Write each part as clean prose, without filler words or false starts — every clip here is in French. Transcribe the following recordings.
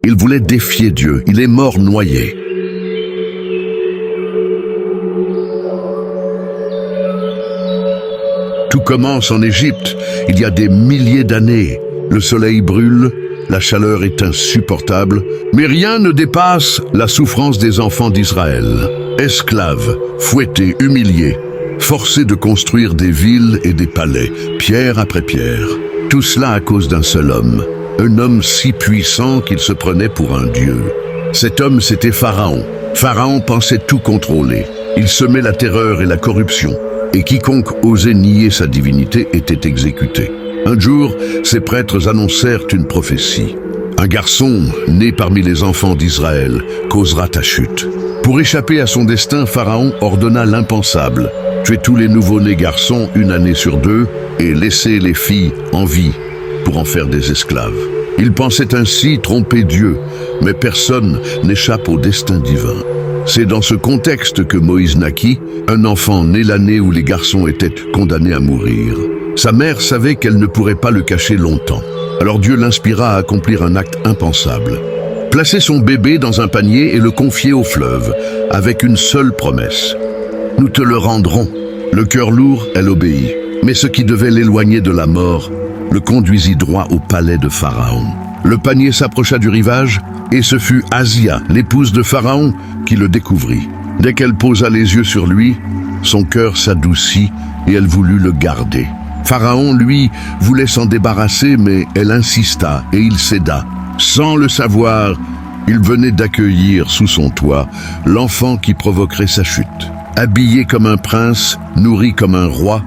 Il voulait défier Dieu, il est mort noyé. Tout commence en Égypte, il y a des milliers d'années. Le soleil brûle, la chaleur est insupportable, mais rien ne dépasse la souffrance des enfants d'Israël. Esclaves, fouettés, humiliés, forcés de construire des villes et des palais, pierre après pierre. Tout cela à cause d'un seul homme, un homme si puissant qu'il se prenait pour un dieu. Cet homme, c'était Pharaon. Pharaon pensait tout contrôler. Il semait la terreur et la corruption, et quiconque osait nier sa divinité était exécuté. Un jour, ses prêtres annoncèrent une prophétie. Un garçon, né parmi les enfants d'Israël, causera ta chute. Pour échapper à son destin, Pharaon ordonna l'impensable. Tuer tous les nouveau-nés garçons 1 année sur 2 et laisser les filles en vie pour en faire des esclaves. Il pensait ainsi tromper Dieu, mais personne n'échappe au destin divin. C'est dans ce contexte que Moïse naquit, un enfant né l'année où les garçons étaient condamnés à mourir. Sa mère savait qu'elle ne pourrait pas le cacher longtemps. Alors Dieu l'inspira à accomplir un acte impensable. Placer son bébé dans un panier et le confier au fleuve, avec une seule promesse. Nous te le rendrons. Le cœur lourd, elle obéit. Mais ce qui devait l'éloigner de la mort le conduisit droit au palais de Pharaon. Le panier s'approcha du rivage et ce fut Asia, l'épouse de Pharaon, qui le découvrit. Dès qu'elle posa les yeux sur lui, son cœur s'adoucit et elle voulut le garder. Pharaon, lui, voulait s'en débarrasser, mais elle insista et il céda. Sans le savoir, il venait d'accueillir sous son toit l'enfant qui provoquerait sa chute. Habillé comme un prince, nourri comme un roi,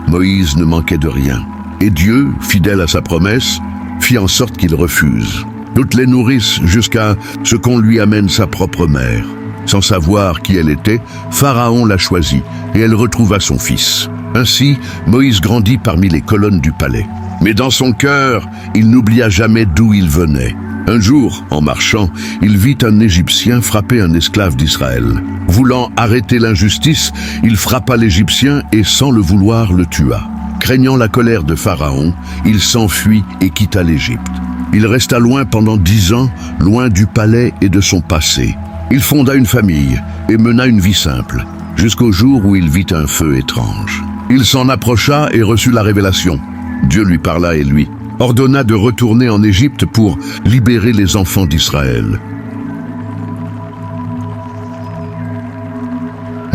Moïse ne manquait de rien. Et Dieu, fidèle à sa promesse, fit en sorte qu'il refuse. Toutes les nourrissent jusqu'à ce qu'on lui amène sa propre mère. Sans savoir qui elle était, Pharaon la choisit et elle retrouva son fils. Ainsi, Moïse grandit parmi les colonnes du palais. Mais dans son cœur, il n'oublia jamais d'où il venait. Un jour, en marchant, il vit un Égyptien frapper un esclave d'Israël. Voulant arrêter l'injustice, il frappa l'Égyptien et sans le vouloir le tua. Craignant la colère de Pharaon, il s'enfuit et quitta l'Égypte. Il resta loin pendant 10 ans, loin du palais et de son passé. Il fonda une famille et mena une vie simple, jusqu'au jour où il vit un feu étrange. Il s'en approcha et reçut la révélation. Dieu lui parla et lui ordonna de retourner en Égypte pour libérer les enfants d'Israël.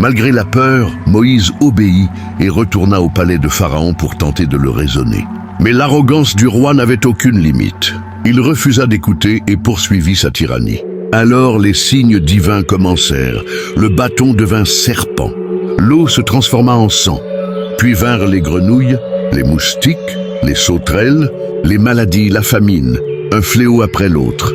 Malgré la peur, Moïse obéit et retourna au palais de Pharaon pour tenter de le raisonner. Mais l'arrogance du roi n'avait aucune limite. Il refusa d'écouter et poursuivit sa tyrannie. Alors les signes divins commencèrent. Le bâton devint serpent. L'eau se transforma en sang. Puis vinrent les grenouilles, les moustiques, les sauterelles, les maladies, la famine, un fléau après l'autre.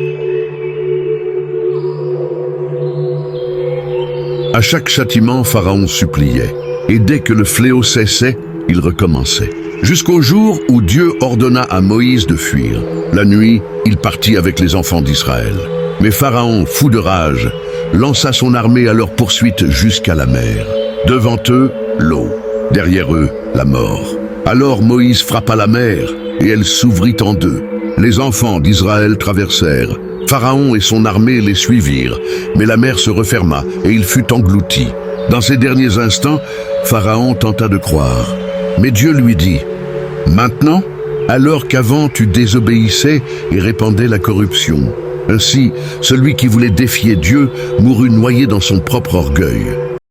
À chaque châtiment, Pharaon suppliait, et dès que le fléau cessait, il recommençait. Jusqu'au jour où Dieu ordonna à Moïse de fuir. La nuit, il partit avec les enfants d'Israël. Mais Pharaon, fou de rage, lança son armée à leur poursuite jusqu'à la mer. Devant eux, l'eau. Derrière eux, la mort. Alors Moïse frappa la mer, et elle s'ouvrit en deux. Les enfants d'Israël traversèrent. Pharaon et son armée les suivirent, mais la mer se referma et il fut englouti. Dans ces derniers instants, Pharaon tenta de croire. Mais Dieu lui dit, « Maintenant, alors qu'avant tu désobéissais et répandais la corruption. » Ainsi, celui qui voulait défier Dieu mourut noyé dans son propre orgueil.